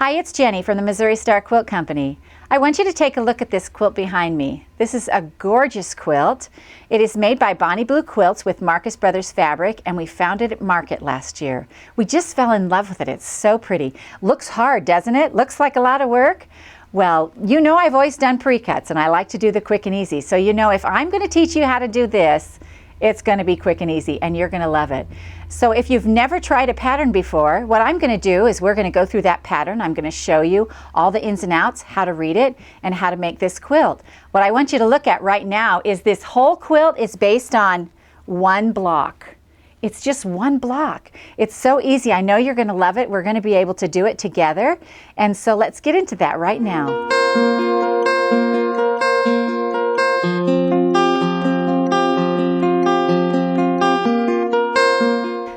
Hi, it's Jenny from the Missouri Star Quilt Company. I want you to take a look at this quilt behind me. This is a gorgeous quilt. It is made by Bonnie Blue Quilts with Marcus Brothers fabric, and we found it at market last year. We just fell in love with it. It's so pretty. Looks hard, doesn't it? Looks like a lot of work. Well, you know I've always done pre-cuts, and I like to do the quick and easy. So you know if I'm going to teach you how to do this, it's going to be quick and easy, and you're going to love it. So if you've never tried a pattern before, what I'm going to do is we're going to go through that pattern. I'm going to show you all the ins and outs, how to read it, and how to make this quilt. What I want you to look at right now is this whole quilt is based on one block. It's just one block. It's so easy. I know you're going to love it. We're going to be able to do it together. And so let's get into that right now.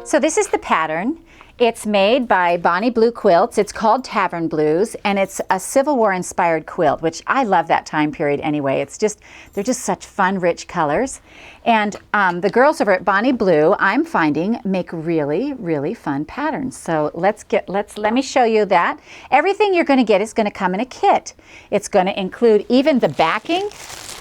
So this is the pattern. It's made by Bonnie Blue Quilts. It's called Tavern Blues, and it's a Civil War inspired quilt, which I love that time period anyway. They're just such fun, rich colors. And the girls over at Bonnie Blue, I'm finding, make really, really fun patterns. So let me show you that. Everything you're going to get is going to come in a kit. It's going to include even the backing.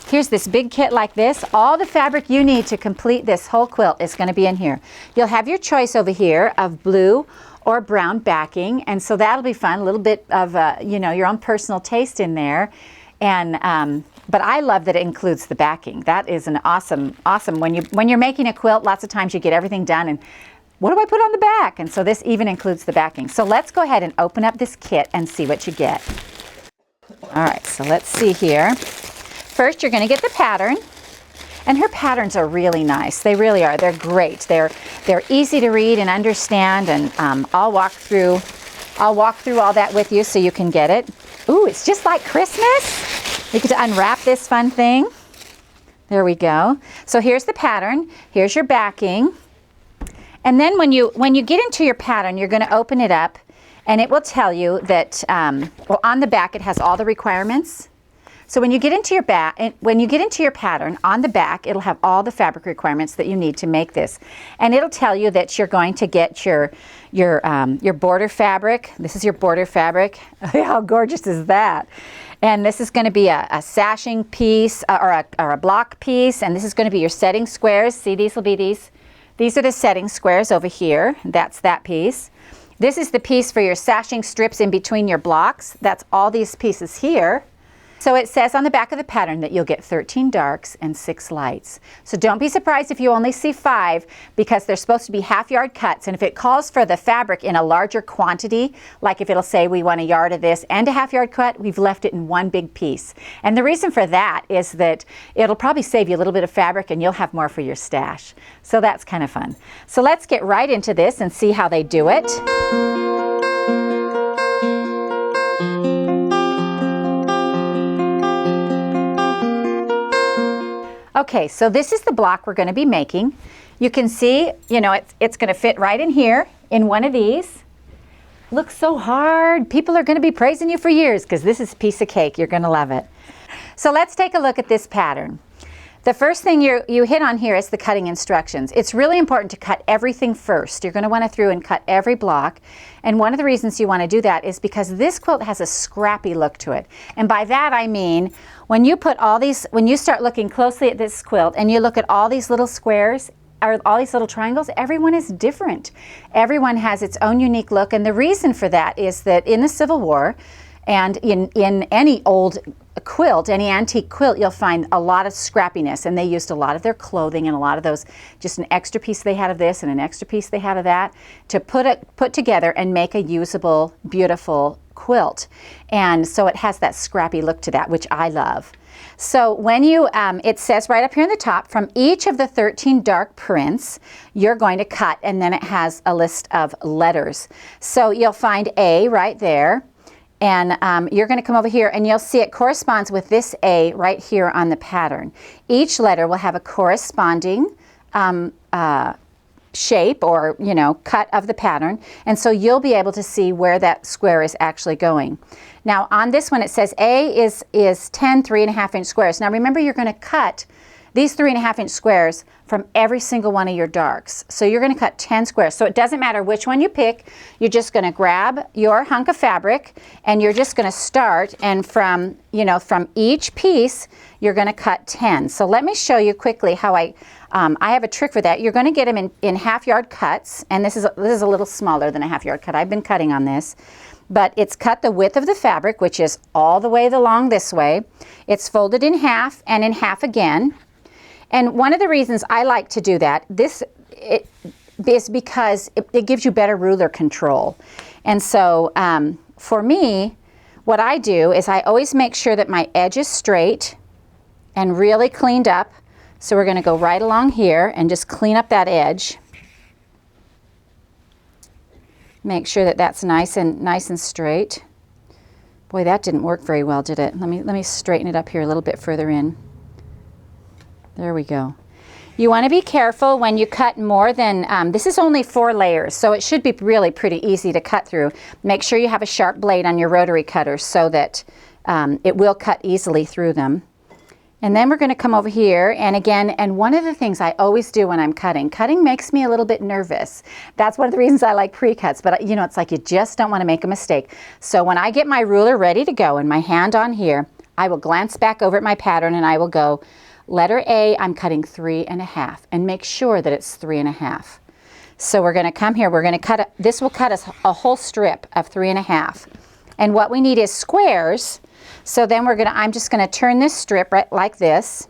Here's this big kit like this. All the fabric you need to complete this whole quilt is going to be in here. You'll have your choice over here of blue or brown backing, and so that'll be fun. A little bit of your own personal taste in there. And but I love that it includes the backing. That is an awesome. When you're making a quilt, lots of times you get everything done and what do I put on the back? And so this even includes the backing. So let's go ahead and open up this kit and see what you get. All right, so let's see here. First, you're going to get the pattern, and her patterns are really nice. They really are. They're great. They're easy to read and understand, and I'll walk through all that with you so you can get it. Ooh, it's just like Christmas. You get to unwrap this fun thing. There we go. So here's the pattern. Here's your backing, and then when you get into your pattern, you're going to open it up, and it will tell you that on the back it has all the requirements. So when you get into your pattern, on the back, it'll have all the fabric requirements that you need to make this. And it'll tell you that you're going to get your border fabric. This is your border fabric. How gorgeous is that? And this is going to be a sashing piece or a block piece. And this is going to be your setting squares. See, these will be these. These are the setting squares over here. That's that piece. This is the piece for your sashing strips in between your blocks. That's all these pieces here. So it says on the back of the pattern that you'll get 13 darks and 6 lights. So don't be surprised if you only see 5, because they're supposed to be half-yard cuts. And if it calls for the fabric in a larger quantity, like if it'll say we want a yard of this and a half-yard cut, we've left it in one big piece. And the reason for that is that it'll probably save you a little bit of fabric and you'll have more for your stash. So that's kind of fun. So let's get right into this and see how they do it. Okay, so this is the block we're going to be making. You can see, it's going to fit right in here in one of these. Looks so hard. People are going to be praising you for years because this is a piece of cake. You're going to love it. So let's take a look at this pattern. The first thing you hit on here is the cutting instructions. It's really important to cut everything first. You're going to want to through and cut every block. And one of the reasons you want to do that is because this quilt has a scrappy look to it. And by that I mean, when you start looking closely at this quilt and you look at all these little squares or all these little triangles, everyone is different. Everyone has its own unique look. And the reason for that is that in the Civil War and in any old quilt, any antique quilt, you'll find a lot of scrappiness, and they used a lot of their clothing and a lot of those, just an extra piece they had of this and an extra piece they had of that, to put together and make a usable, beautiful quilt. And so it has that scrappy look to that, which I love. So when it says right up here on the top, from each of the 13 dark prints, you're going to cut, and then it has a list of letters. So you'll find A right there. And you're going to come over here and you'll see it corresponds with this A right here on the pattern. Each letter will have a corresponding shape or cut of the pattern, and so you'll be able to see where that square is actually going. Now on this one it says A is 10 3.5-inch squares. Now remember, you're going to cut these 3.5-inch squares from every single one of your darks. So you're going to cut 10 squares. So it doesn't matter which one you pick. You're just going to grab your hunk of fabric and you're just going to start, and from, you know, from each piece you're going to cut 10. So let me show you quickly how I have a trick for that. You're going to get them in half-yard cuts, and this is a little smaller than a half-yard cut. I've been cutting on this, but it's cut the width of the fabric, which is all the way along this way. It's folded in half and in half again. And one of the reasons I like to do that, is because it gives you better ruler control. And so for me, what I do is I always make sure that my edge is straight and really cleaned up. So we're going to go right along here and just clean up that edge. Make sure that that's nice and straight. Boy, that didn't work very well, did it? Let me straighten it up here a little bit further in. There we go. You want to be careful when you cut more than, this is only 4 layers, so it should be really pretty easy to cut through. Make sure you have a sharp blade on your rotary cutter so that it will cut easily through them. And then we're going to come over here, and again, and one of the things I always do when I'm cutting makes me a little bit nervous. That's one of the reasons I like pre-cuts, but you know, it's like you just don't want to make a mistake. So when I get my ruler ready to go and my hand on here, I will glance back over at my pattern and I will go, letter A, I'm cutting 3.5, and make sure that it's 3.5. So we're going to come here, we're going to cut, this will cut us a whole strip of 3.5. And what we need is squares. So then I'm just going to turn this strip right like this,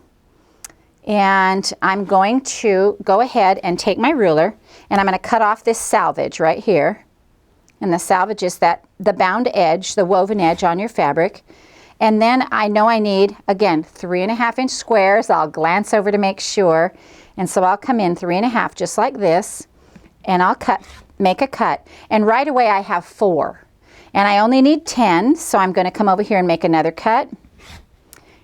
and I'm going to go ahead and take my ruler and I'm going to cut off this selvage right here. And the selvage is the bound edge, the woven edge on your fabric. And then I know I need, again, 3.5-inch squares. I'll glance over to make sure. And so I'll come in 3.5 just like this, and I'll make a cut. And right away I have 4. And I only need 10, so I'm going to come over here and make another cut.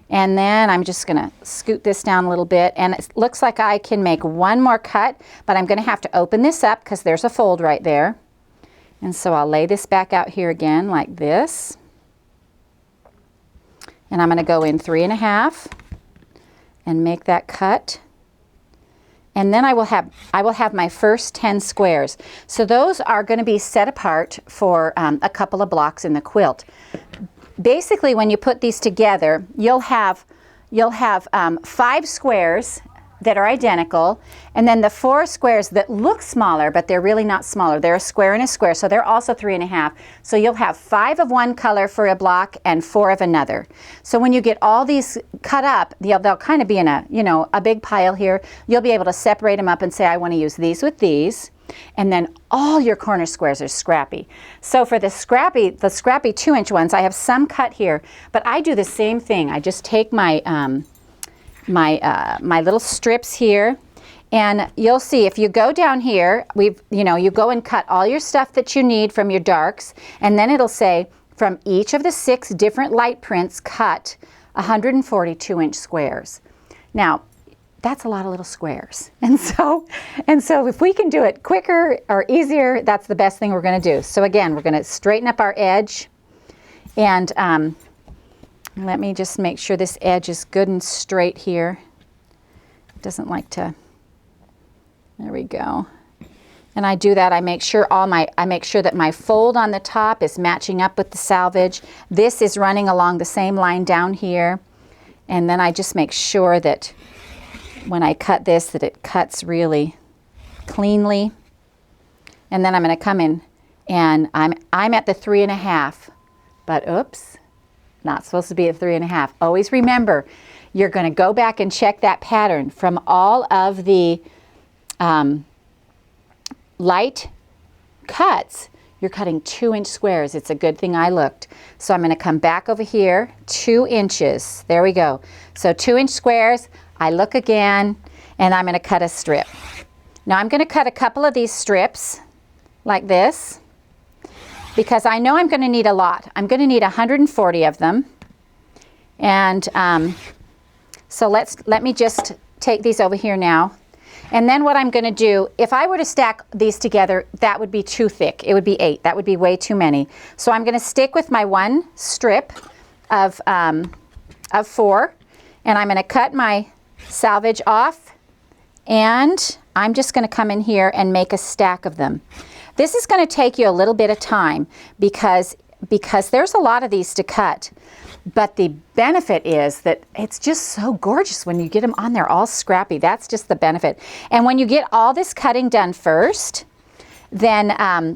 And then I'm just going to scoot this down a little bit. And it looks like I can make one more cut, but I'm going to have to open this up because there's a fold right there. And so I'll lay this back out here again like this. And I'm going to go in 3.5 and make that cut. And then I will have my first 10 squares. So those are going to be set apart for a couple of blocks in the quilt. Basically, when you put these together, you'll have 5 squares that are identical, and then the 4 squares that look smaller, but they're really not smaller. They're a square and a square, so they're also 3.5. So you'll have 5 of one color for a block and 4 of another. So when you get all these cut up, they'll kind of be in a big pile here. You'll be able to separate them up and say, I want to use these with these. And then all your corner squares are scrappy. So for the scrappy 2-inch ones, I have some cut here, but I do the same thing. I just take my my little strips here, and you'll see if you go down here, you go and cut all your stuff that you need from your darks, and then it'll say from each of the 6 different light prints cut 142-inch squares. Now that's a lot of little squares, and so if we can do it quicker or easier, that's the best thing we're going to do. So again, we're going to straighten up our edge, and let me just make sure this edge is good and straight here. It doesn't like to, there we go. And I do that, I make sure that my fold on the top is matching up with the selvage. This is running along the same line down here. And then I just make sure that when I cut this, that it cuts really cleanly. And then I'm going to come in, and I'm at the 3.5, but oops. Not supposed to be at 3.5. Always remember, you're going to go back and check that pattern. From all of the light cuts, you're cutting 2-inch squares. It's a good thing I looked. So I'm going to come back over here, 2 inches. There we go. So 2-inch squares, I look again, and I'm going to cut a strip. Now I'm going to cut a couple of these strips like this, because I know I'm going to need a lot. I'm going to need 140 of them. And so let me just take these over here now. And then what I'm going to do, if I were to stack these together, that would be too thick. It would be 8. That would be way too many. So I'm going to stick with my 1 strip of 4, and I'm going to cut my salvage off, and I'm just going to come in here and make a stack of them. This is going to take you a little bit of time because there's a lot of these to cut, but the benefit is that it's just so gorgeous when you get them on there all scrappy. That's just the benefit. And when you get all this cutting done first, then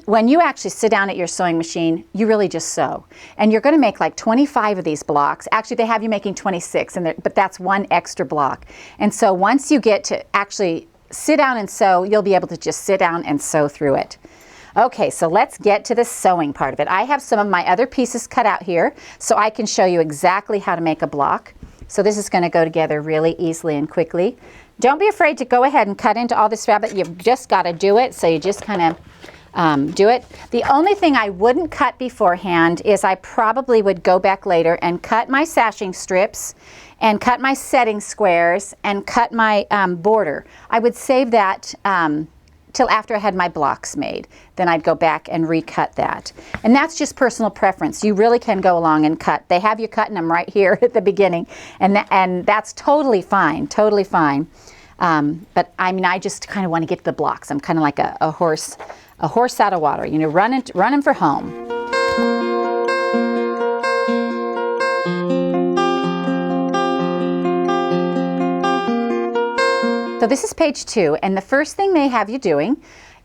when you actually sit down at your sewing machine, you really just sew. And you're going to make like 25 of these blocks. Actually, they have you making 26, but that's one extra block. And so once you get to actually sit down and sew, you'll be able to just sit down and sew through it. Okay, so let's get to the sewing part of it. I have some of my other pieces cut out here so I can show you exactly how to make a block. So this is going to go together really easily and quickly. Don't be afraid to go ahead and cut into all this fabric. You've just got to do it, so you just kind of do it. The only thing I wouldn't cut beforehand is I probably would go back later and cut my sashing strips and cut my setting squares and cut my border. I would save that till after I had my blocks made. Then I'd go back and recut that. And that's just personal preference. You really can go along and cut. They have you cutting them right here at the beginning, and that's totally fine, totally fine. But I mean, I just kind of want to get to the blocks. I'm kind of like a horse out of water, you know, running for home. So this is page 2, and the first thing they have you doing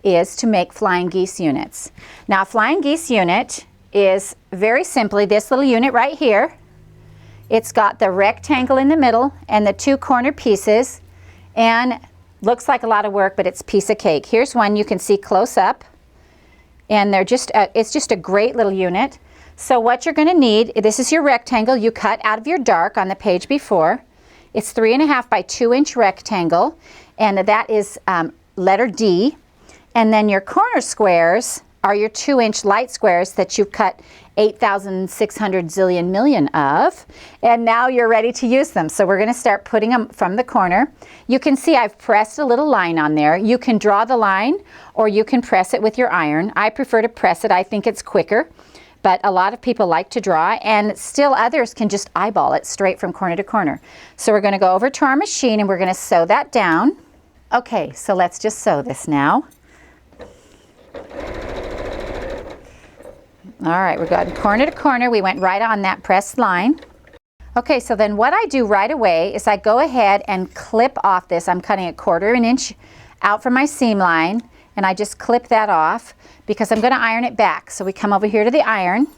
is to make flying geese units. Now, a flying geese unit is very simply this little unit right here. It's got the rectangle in the middle and the 2 corner pieces, and looks like a lot of work, but it's a piece of cake. Here's one you can see close up, and they're just it's just a great little unit. So what you're going to need, this is your rectangle you cut out of your dark on the page before. It's 3.5 by 2 inch rectangle, and that is letter D. And then your corner squares are your 2 inch light squares that you've cut 8,600 zillion million of. And now you're ready to use them. So we're going to start putting them from the corner. You can see I've pressed a little line on there. You can draw the line or you can press it with your iron. I prefer to press it. I think it's quicker. But a lot of people like to draw, and still others can just eyeball it straight from corner to corner. So we're going to go over to our machine and we're going to sew that down. Okay, so let's just sew this now. All right, we're going corner to corner. We went right on that pressed line. Okay, so then what I do right away is I go ahead and clip off this. I'm cutting 1/4 inch out from my seam line, and I just clip that off because I'm going to iron it back. So we come over here to the iron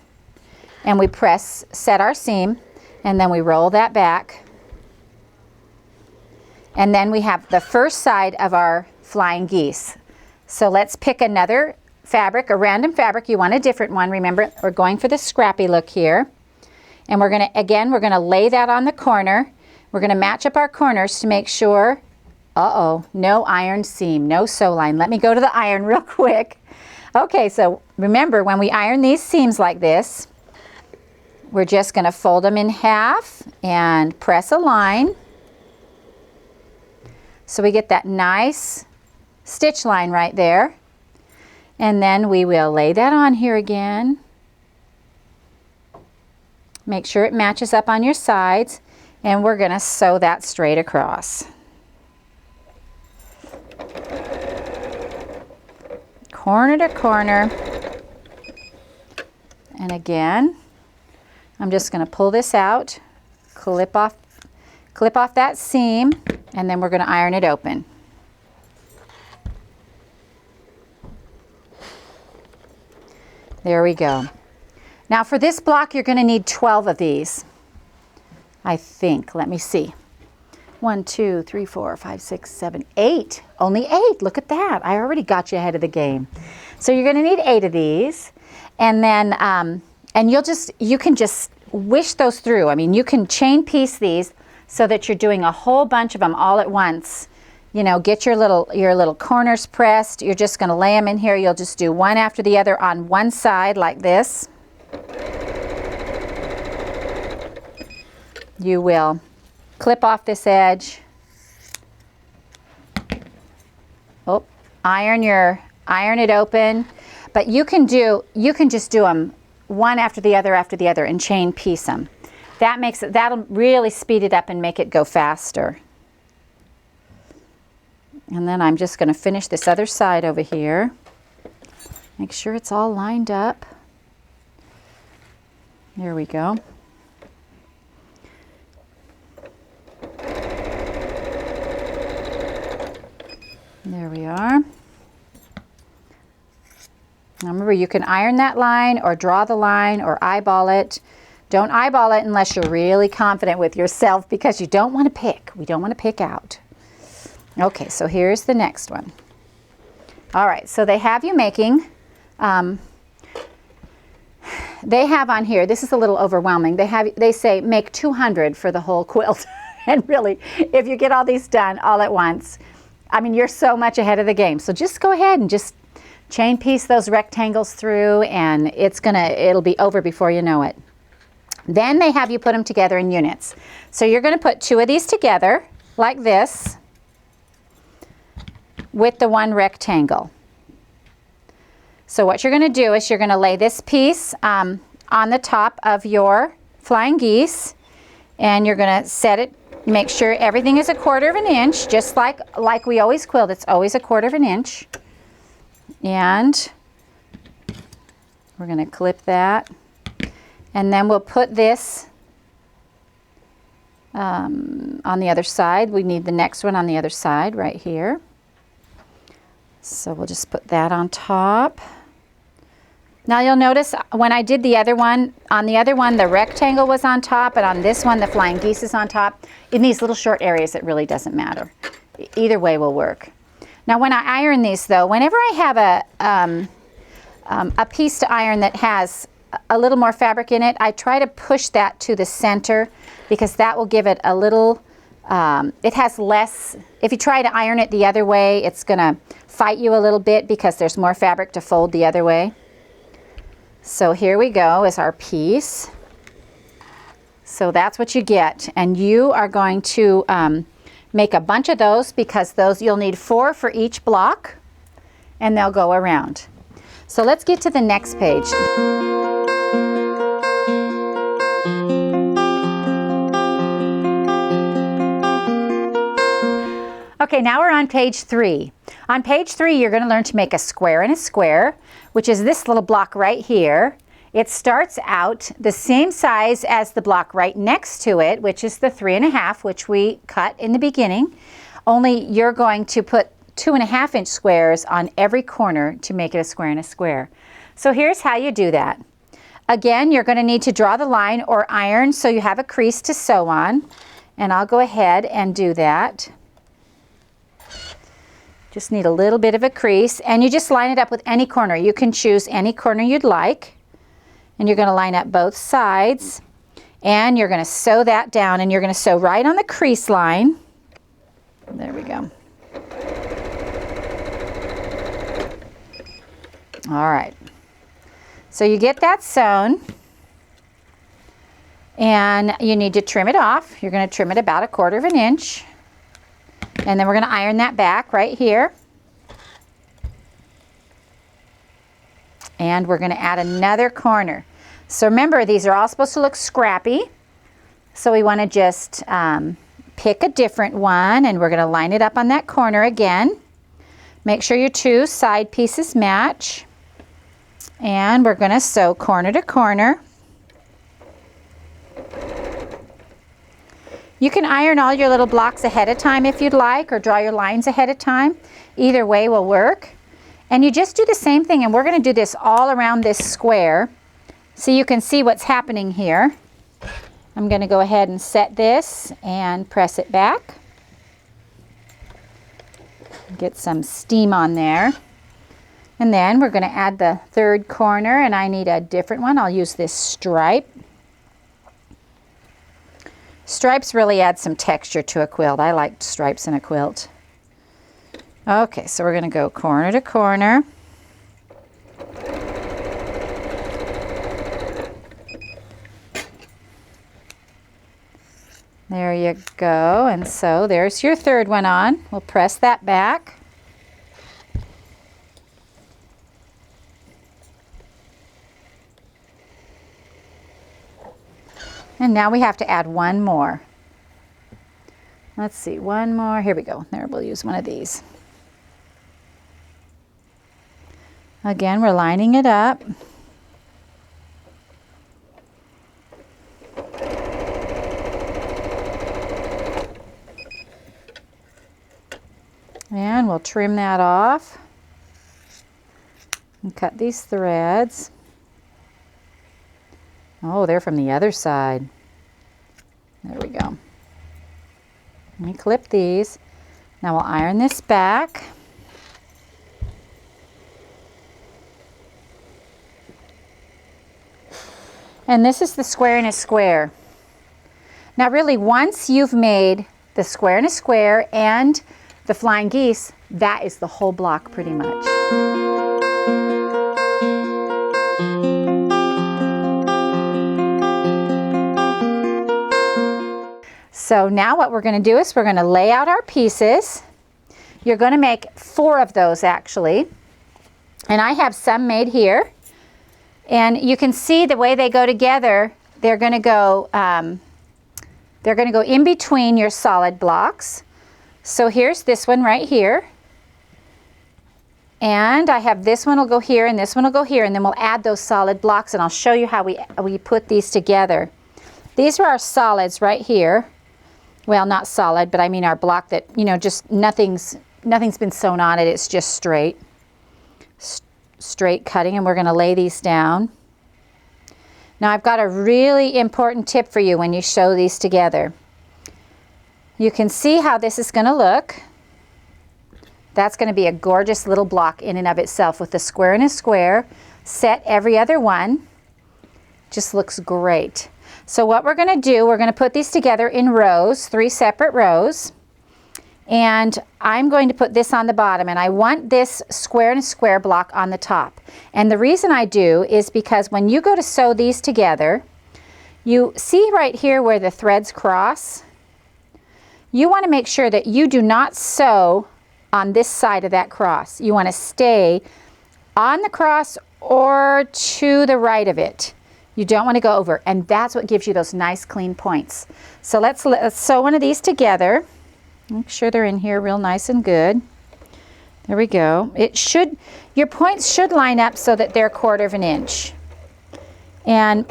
and we set our seam, and then we roll that back. And then we have the first side of our flying geese. So let's pick another fabric, a random fabric. You want a different one. Remember, we're going for the scrappy look here. And we're going to lay that on the corner. We're going to match up our corners to make sure, no iron seam, no sew line. Let me go to the iron real quick. Okay, so remember, when we iron these seams like this, we're just going to fold them in half and press a line. So we get that nice stitch line right there. And then we will lay that on here again. Make sure it matches up on your sides, and we're going to sew that straight across. Corner to corner. And again, I'm just going to pull this out, clip off that seam, and then we're going to iron it open. There we go. Now for this block, you're going to need 12 of these, I think. Let me see. 1, 2, 3, 4, 5, 6, 7, 8. Only 8. Look at that. I already got you ahead of the game. So you're going to need 8 of these. And then, and you can just wish those through. I mean, you can chain piece these so that you're doing a whole bunch of them all at once. You know, get your little corners pressed. You're just going to lay them in here. You'll just do one after the other on one side like this. You will clip off this edge. Oh, iron it open. But you can just do them one after the other and chain piece them. That'll really speed it up and make it go faster. And then I'm just going to finish this other side over here. Make sure it's all lined up. There we go. There we are. Now remember, you can iron that line or draw the line or eyeball it. Don't eyeball it unless you're really confident with yourself, because you don't want to pick. We don't want to pick out. Okay, so here's the next one. All right, so they have you making, they have on here, this is a little overwhelming, they say make 200 for the whole quilt. And really, if you get all these done all at once, I mean, you're so much ahead of the game. So just go ahead and just chain piece those rectangles through, and it'll be over before you know it. Then they have you put them together in units. So you're going to put 2 of these together like this with the one rectangle. So what you're going to do is you're going to lay this piece on the top of your flying geese, and you're going to set it, make sure everything is 1/4 of an inch, just like we always quilt. It's always 1/4 of an inch. And we're going to clip that. And then we'll put this on the other side. We need the next one on the other side right here. So we'll just put that on top. Now you'll notice when I did the other one, on the other one the rectangle was on top, and on this one the flying geese is on top. In these little short areas it really doesn't matter. Either way will work. Now when I iron these though, whenever I have a piece to iron that has a little more fabric in it, I try to push that to the center, because that will give it a little, it has less, if you try to iron it the other way, it's gonna fight you a little bit because there's more fabric to fold the other way. So here we go is our piece. So that's what you get, and you are going to make a bunch of those, because those you'll need 4 for each block, and they'll go around. So let's get to the next page. Okay, now we're on page 3. On page 3, you're going to learn to make a square and a square, which is this little block right here. It starts out the same size as the block right next to it, which is the 3.5, which we cut in the beginning. Only you're going to put 2.5-inch squares on every corner to make it a square and a square. So here's how you do that. Again, you're going to need to draw the line or iron so you have a crease to sew on. And I'll go ahead and do that. Just need a little bit of a crease, and you just line it up with any corner. You can choose any corner you'd like, and you're going to line up both sides, and you're going to sew that down, and you're going to sew right on the crease line. There we go. All right, so you get that sewn, and you need to trim it off. You're going to trim it about 1/4 of an inch. And then we're going to iron that back right here. And we're going to add another corner. So remember, these are all supposed to look scrappy. So we want to just pick a different one, and we're going to line it up on that corner again. Make sure your 2 side pieces match. And we're going to sew corner to corner. You can iron all your little blocks ahead of time if you'd like, or draw your lines ahead of time. Either way will work. And you just do the same thing, and we're going to do this all around this square so you can see what's happening here. I'm going to go ahead and set this and press it back. Get some steam on there. And then we're going to add the 3rd corner, and I need a different one. I'll use this stripe. Stripes really add some texture to a quilt. I like stripes in a quilt. Okay, so we're going to go corner to corner. There you go, and so there's your 3rd one on. We'll press that back. And now we have to add one more. Let's see, one more. Here we go. There, we'll use one of these. Again, we're lining it up. And we'll trim that off and cut these threads. Oh, they're from the other side. There we go. Let me clip these. Now we'll iron this back. And this is the square in a square. Now really, once you've made the square in a square and the flying geese, that is the whole block pretty much. So now what we're going to do is we're going to lay out our pieces. You're going to make 4 of those actually. And I have some made here. And you can see the way they go together, they're going to go in between your solid blocks. So here's this one right here. And I have this one will go here and this one will go here, and then we'll add those solid blocks, and I'll show you how we put these together. These are our solids right here. Well, not solid, but I mean our block that, you know, just nothing's been sewn on it. It's just straight cutting, and we're going to lay these down. Now I've got a really important tip for you when you sew these together. You can see how this is going to look. That's going to be a gorgeous little block in and of itself with a square and a square, set every other one. Just looks great. So what we're going to do, we're going to put these together in rows, 3 separate rows. And I'm going to put this on the bottom, and I want this square and a square block on the top. And the reason I do is because when you go to sew these together, you see right here where the threads cross. You want to make sure that you do not sew on this side of that cross. You want to stay on the cross or to the right of it. You don't want to go over, and that's what gives you those nice clean points. So let's sew one of these together. Make sure they're in here real nice and good. There we go. Your points should line up so that they're 1/4 of an inch. And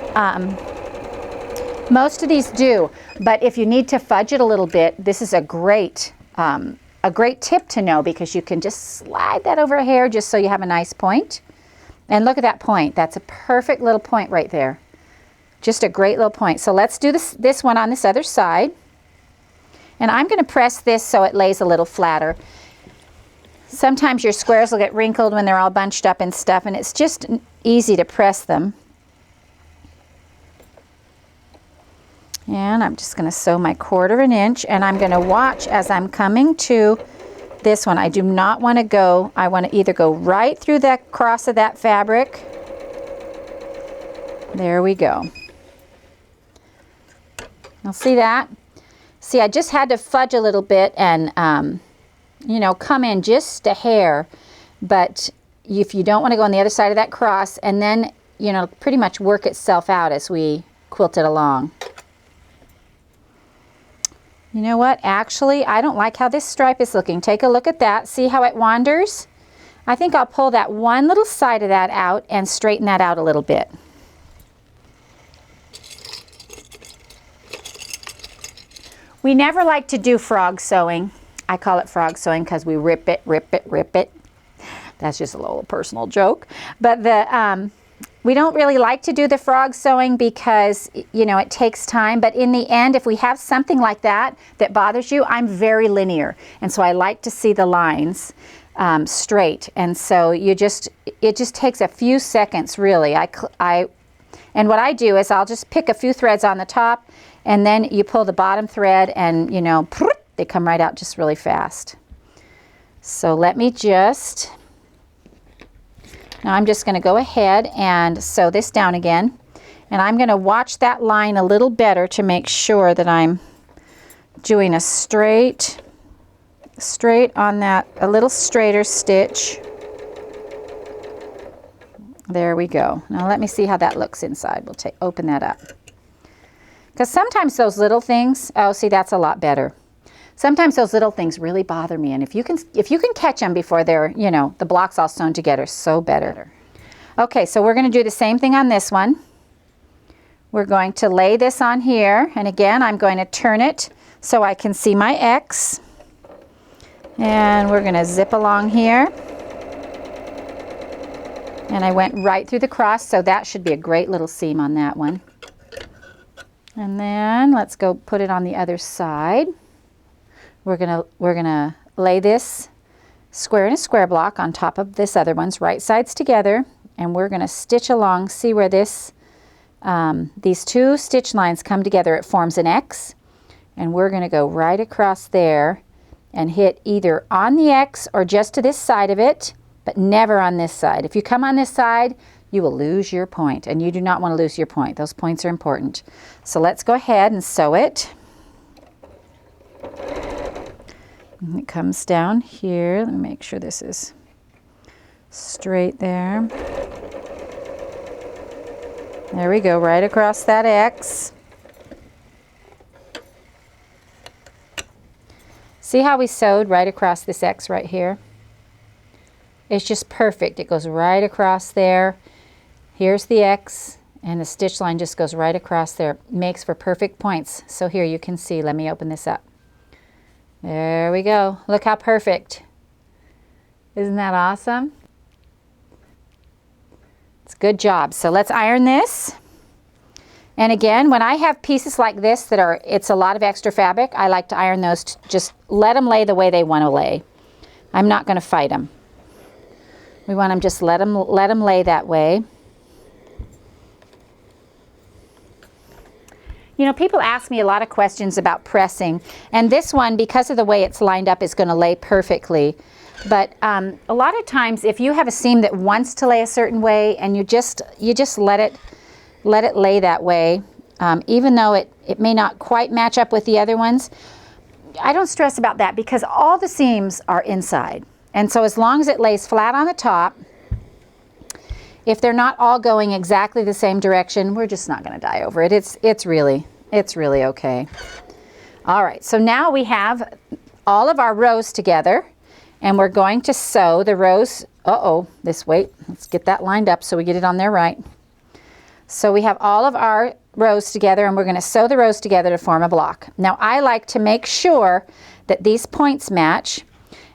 most of these do, but if you need to fudge it a little bit, this is a great tip to know, because you can just slide that over a hair just so you have a nice point. And look at that point. That's a perfect little point right there. Just a great little point. So let's do this one on this other side. And I'm going to press this so it lays a little flatter. Sometimes your squares will get wrinkled when they're all bunched up and stuff, and it's just easy to press them. And I'm just going to sew my 1/4 of an inch, and I'm going to watch as I'm coming to this one. I do not want to go, I want to either go right through that cross of that fabric. There we go. You'll see that? See, I just had to fudge a little bit and, you know, come in just a hair. But if you don't want to go on the other side of that cross, and then, you know, pretty much work itself out as we quilt it along. You know what? Actually, I don't like how this stripe is looking. Take a look at that. See how it wanders? I think I'll pull that one little side of that out and straighten that out a little bit. We never like to do frog sewing. I call it frog sewing because we rip it, rip it, rip it. That's just a little personal joke. But we don't really like to do the frog sewing because, you know, it takes time. But in the end, if we have something like that that bothers you, I'm very linear. And so I like to see the lines straight. And so it just takes a few seconds, really. And what I do is I'll just pick a few threads on the top, and then you pull the bottom thread, and, you know, they come right out just really fast. So let me just... Now I'm just going to go ahead and sew this down again, and I'm going to watch that line a little better to make sure that I'm doing a straight on that, a little straighter stitch. There we go. Now let me see how that looks inside. We'll open that up. Because sometimes those little things, oh, see, that's a lot better. Sometimes those little things really bother me, and if you can catch them before they're, you know, the blocks all sewn together, so better. Okay, so we're going to do the same thing on this one. We're going to lay this on here, and again, I'm going to turn it so I can see my X. And we're going to zip along here. And I went right through the cross, so that should be a great little seam on that one. And then let's go put it on the other side. We're gonna lay this square in a square block on top of this other one's right sides together, and we're gonna stitch along. See where this these two stitch lines come together, it forms an X, and we're gonna go right across there and hit either on the X or just to this side of it, but never on this side. If you come on this side, you will lose your point, and you do not want to lose your point. Those points are important. So let's go ahead and sew it. And it comes down here. Let me make sure this is straight there. There we go, right across that X. See how we sewed right across this X right here? It's just perfect. It goes right across there. Here's the X, and the stitch line just goes right across there. Makes for perfect points. So here you can see, let me open this up. There we go. Look how perfect. Isn't that awesome? It's a good job. So let's iron this. And again, when I have pieces like this that are, it's a lot of extra fabric, I like to iron those, just let them lay the way they want to lay. I'm not going to fight them. We want them just let them lay that way. You know, people ask me a lot of questions about pressing, and this one, because of the way it's lined up, is going to lay perfectly. But a lot of times, if you have a seam that wants to lay a certain way, and you just let it lay that way, even though it may not quite match up with the other ones, I don't stress about that because all the seams are inside. And so as long as it lays flat on the top, if they're not all going exactly the same direction, we're just not going to die over it. It's really okay. All right, so now we have all of our rows together, and we're going to sew the rows. Let's get that lined up so we get it on there right. So we have all of our rows together, and we're going to sew the rows together to form a block. Now I like to make sure that these points match,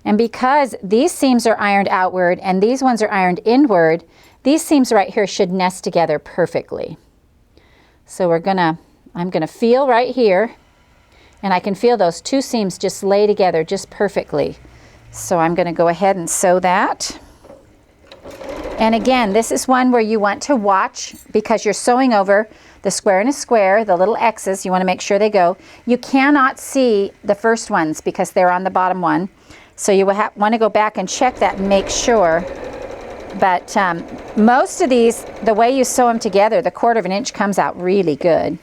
and because these seams are ironed outward and these ones are ironed inward, these seams right here should nest together perfectly. So I'm gonna feel right here, and I can feel those two seams just lay together just perfectly. So I'm gonna go ahead and sew that. And again, this is one where you want to watch because you're sewing over the square in a square, the little X's, you want to make sure they go. You cannot see the first ones because they're on the bottom one. So you will want to go back and check that and make sure. But most of these, the way you sew them together, the 1/4 of an inch comes out really good.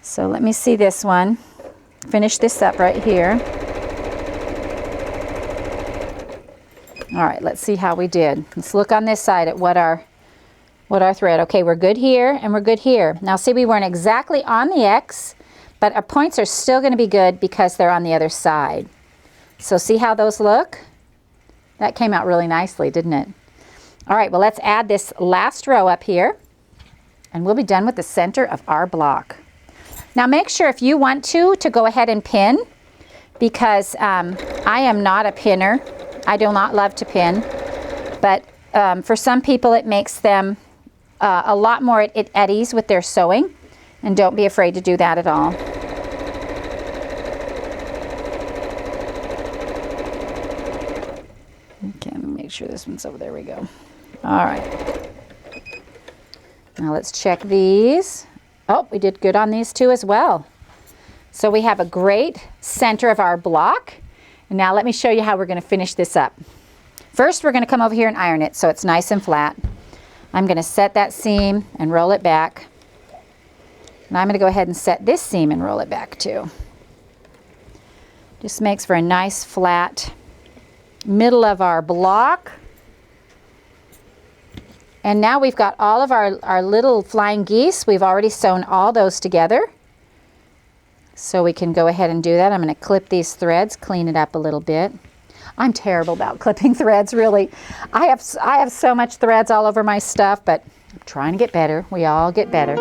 So let me see this one. Finish this up right here. All right, let's see how we did. Let's look on this side at what our thread. Okay, we're good here and we're good here. Now see, we weren't exactly on the X, but our points are still going to be good because they're on the other side. So see how those look? That came out really nicely, didn't it? All right, well, let's add this last row up here, and we'll be done with the center of our block. Now make sure if you want to go ahead and pin, because I am not a pinner. I do not love to pin, but for some people it makes them a lot more at ease with their sewing, and don't be afraid to do that at all. Okay, let me make sure this one's over. There we go. All right. Now let's check these. Oh, we did good on these two as well. So we have a great center of our block. And now let me show you how we're going to finish this up. First, we're going to come over here and iron it so it's nice and flat. I'm going to set that seam and roll it back. And I'm going to go ahead and set this seam and roll it back too. Just makes for a nice flat middle of our block. And now we've got all of our little flying geese. We've already sewn all those together. So we can go ahead and do that. I'm going to clip these threads, clean it up a little bit. I'm terrible about clipping threads, really. I have so much threads all over my stuff, but I'm trying to get better. We all get better.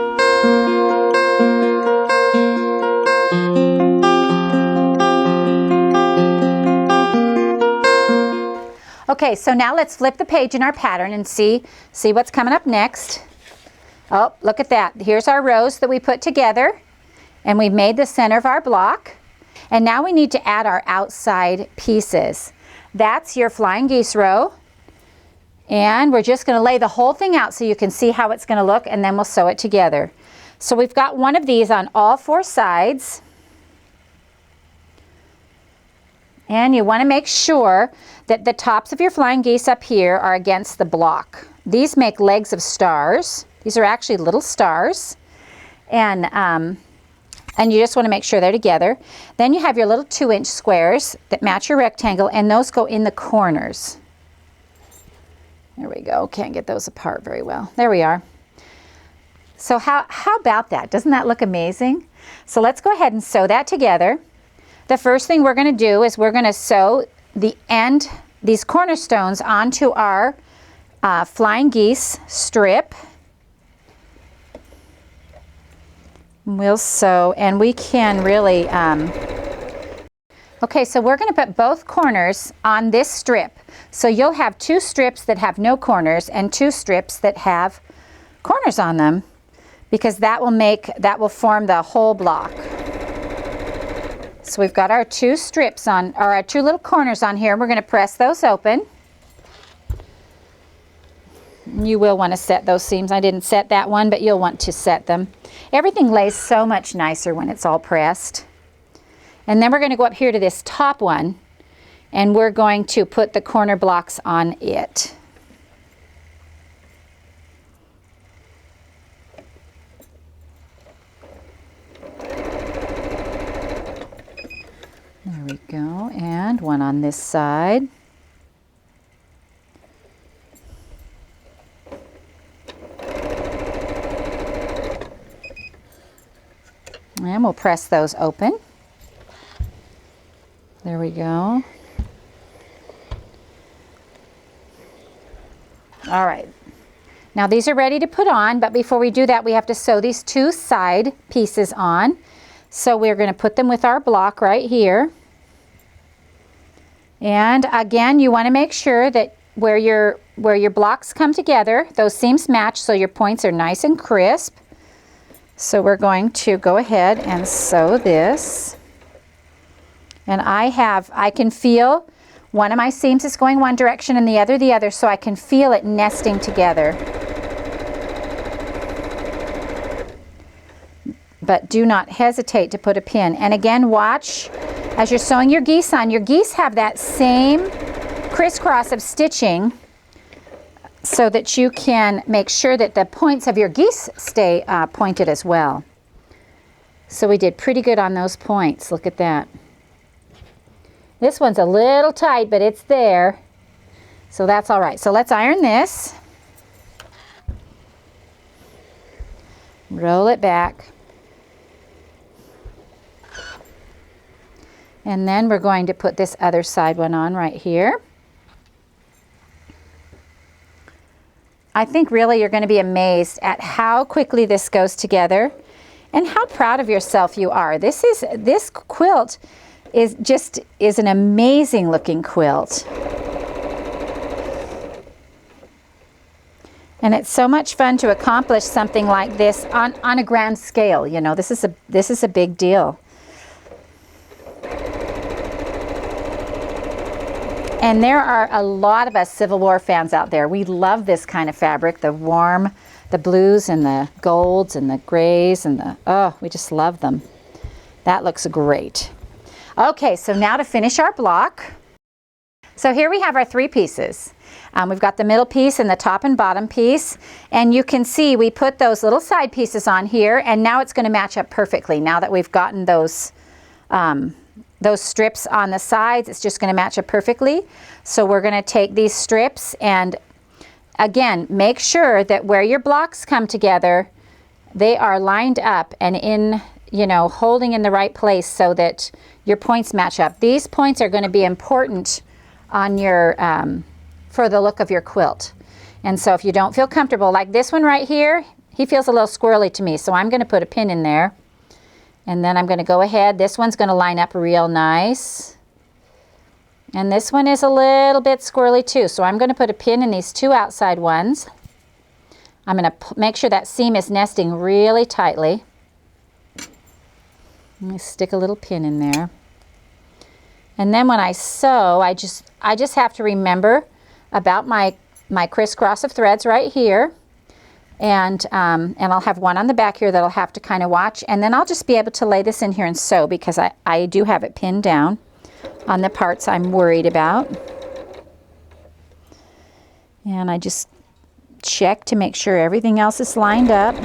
Okay, so now let's flip the page in our pattern and see what's coming up next. Oh, look at that. Here's our rows that we put together, and we've made the center of our block. And now we need to add our outside pieces. That's your flying geese row. And we're just going to lay the whole thing out so you can see how it's going to look, and then we'll sew it together. So we've got one of these on all 4 sides. And you want to make sure that the tops of your flying geese up here are against the block. These make legs of stars. These are actually little stars. And you just want to make sure they're together. Then you have your little 2-inch squares that match your rectangle, and those go in the corners. There we go. Can't get those apart very well. There we are. So how about that? Doesn't that look amazing? So let's go ahead and sew that together. The first thing we're going to do is we're going to sew the end, these cornerstones, onto our flying geese strip. We'll sew, and we can really, okay, so we're going to put both corners on this strip. So you'll have 2 strips that have no corners and 2 strips that have corners on them, because that will form the whole block. So we've got our 2 strips on, or our 2 little corners on here. We're going to press those open. You will want to set those seams. I didn't set that one, but you'll want to set them. Everything lays so much nicer when it's all pressed. And then we're going to go up here to this top one, and we're going to put the corner blocks on it. There we go, and one on this side. And we'll press those open. There we go. All right. Now these are ready to put on, but before we do that, we have to sew these 2 side pieces on. So we're going to put them with our block right here. And again, you want to make sure that where your blocks come together, those seams match so your points are nice and crisp. So we're going to go ahead and sew this. And I can feel one of my seams is going one direction and the other, so I can feel it nesting together. But do not hesitate to put a pin. And again, watch as you're sewing your geese on. Your geese have that same crisscross of stitching, so that you can make sure that the points of your geese stay pointed as well. So we did pretty good on those points. Look at that. This one's a little tight, but it's there. So that's all right. So let's iron this. Roll it back. And then we're going to put this other side one on right here. I think really you're going to be amazed at how quickly this goes together and how proud of yourself you are. This quilt is an amazing looking quilt. And it's so much fun to accomplish something like this on a grand scale. You know, this is a big deal. And there are a lot of us Civil War fans out there. We love this kind of fabric, the blues and the golds and the grays and we just love them. That looks great. Okay, so now to finish our block. So here we have our 3 pieces. We've got the middle piece and the top and bottom piece. And you can see we put those little side pieces on here, and now it's going to match up perfectly. Now that we've gotten those strips on the sides, it's just going to match up perfectly. So we're going to take these strips, and again, make sure that where your blocks come together, they are lined up and you know, holding in the right place so that your points match up. These points are going to be important on your, for the look of your quilt. And so if you don't feel comfortable, like this one right here, he feels a little squirrely to me, so I'm going to put a pin in there. And then I'm going to go ahead. This one's going to line up real nice. And this one is a little bit squirrely too, so I'm going to put a pin in these two outside ones. I'm going to make sure that seam is nesting really tightly. Let me stick a little pin in there. And then when I sew, I just have to remember about my crisscross of threads right here. And I'll have one on the back here that I'll have to kind of watch. And then I'll just be able to lay this in here and sew because I do have it pinned down on the parts I'm worried about. And I just check to make sure everything else is lined up.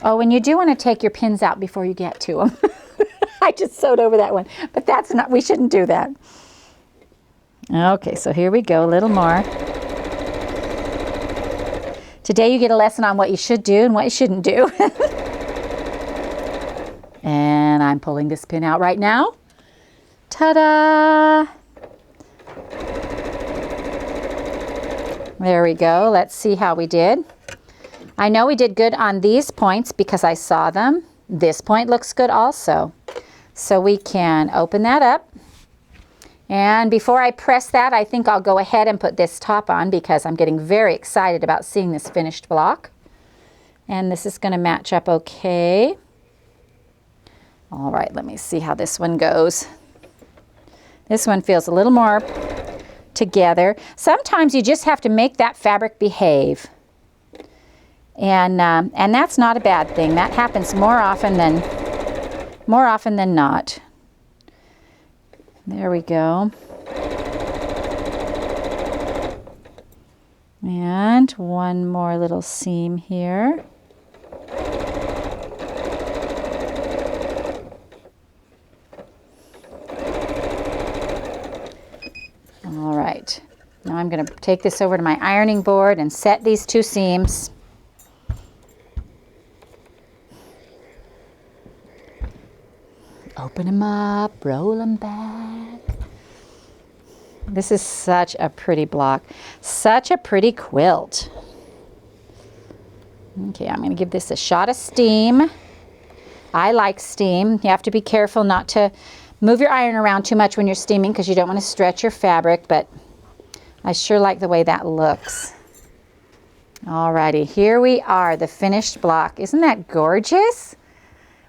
Oh, and you do want to take your pins out before you get to them. I just sewed over that one, but that's not, we shouldn't do that. Okay, so here we go, a little more. Today you get a lesson on what you should do and what you shouldn't do. And I'm pulling this pin out right now. Ta-da! There we go. Let's see how we did. I know we did good on these points because I saw them. This point looks good also. So we can open that up. And before I press that, I think I'll go ahead and put this top on because I'm getting very excited about seeing this finished block. And this is going to match up okay. All right, let me see how this one goes. This one feels a little more together. Sometimes you just have to make that fabric behave. And that's not a bad thing. That happens more often than not. There we go. And one more little seam here. All right. Now I'm going to take this over to my ironing board and set these two seams. Open them up, roll them back. This is such a pretty block. Such a pretty quilt. Okay, I'm going to give this a shot of steam. I like steam. You have to be careful not to move your iron around too much when you're steaming because you don't want to stretch your fabric, but I sure like the way that looks. Alrighty, here we are, the finished block. Isn't that gorgeous?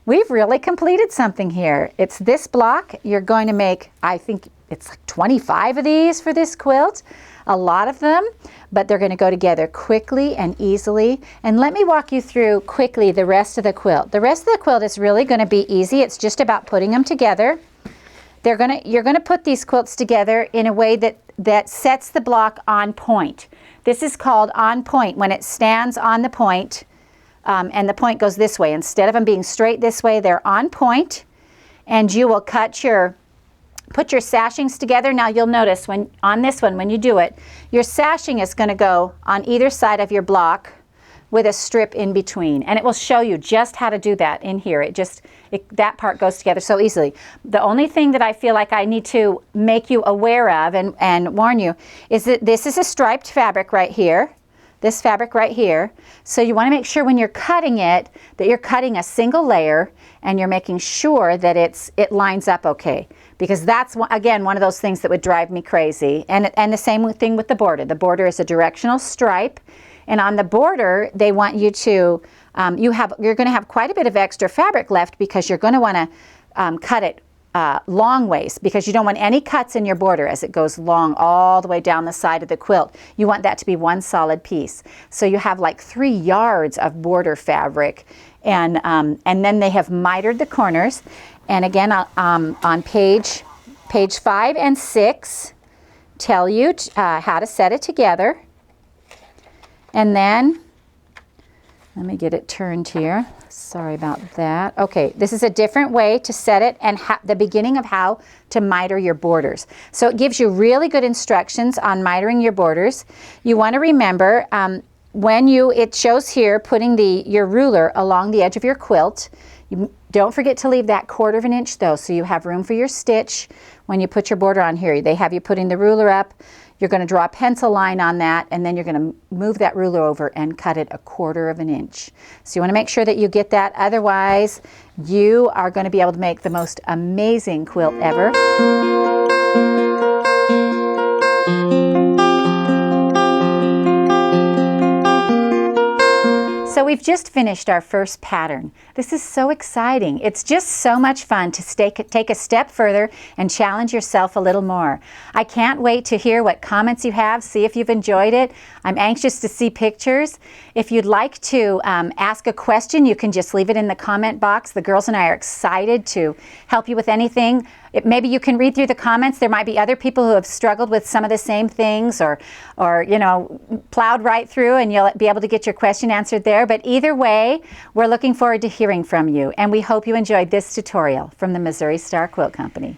We've really completed something here. It's this block. You're going to make, I think it's like 25 of these for this quilt. A lot of them, but they're going to go together quickly and easily. And let me walk you through quickly the rest of the quilt. The rest of the quilt is really going to be easy. It's just about putting them together. You're going to put these quilts together in a way that sets the block on point. This is called on point when it stands on the point. And the point goes this way. Instead of them being straight this way, they're on point. And you will put your sashings together. Now you'll notice on this one, when you do it, your sashing is going to go on either side of your block with a strip in between. And it will show you just how to do that in here. That part goes together so easily. The only thing that I feel like I need to make you aware of and warn you is that this is a striped fabric right here. This fabric right here. So you want to make sure when you're cutting it that you're cutting a single layer and you're making sure that it lines up okay. Because that's, again, one of those things that would drive me crazy. And the same thing with the border. The border is a directional stripe. And on the border, they want you to, you're going to have quite a bit of extra fabric left because you're going to want to cut it long ways because you don't want any cuts in your border as it goes long all the way down the side of the quilt. You want that to be one solid piece. So you have like 3 yards of border fabric, and then they have mitered the corners. And again, on page 5 and 6 tell you how to set it together. And then let me get it turned here. Sorry about that. Okay, this is a different way to set it and the beginning of how to miter your borders. So it gives you really good instructions on mitering your borders. You want to remember it shows here putting your ruler along the edge of your quilt. Don't forget to leave that 1/4 of an inch though, so you have room for your stitch when you put your border on here. They have you putting the ruler up. You're going to draw a pencil line on that, and then you're going to move that ruler over and cut it 1/4 of an inch. So you want to make sure that you get that, otherwise you are going to be able to make the most amazing quilt ever. So we've just finished our first pattern. This is so exciting. It's just so much fun to take a step further and challenge yourself a little more. I can't wait to hear what comments you have, see if you've enjoyed it. I'm anxious to see pictures. If you'd like to ask a question, you can just leave it in the comment box. The girls and I are excited to help you with anything. Maybe you can read through the comments. There might be other people who have struggled with some of the same things, or you know, plowed right through, and you'll be able to get your question answered there. But either way, we're looking forward to hearing from you, and we hope you enjoyed this tutorial from the Missouri Star Quilt Company.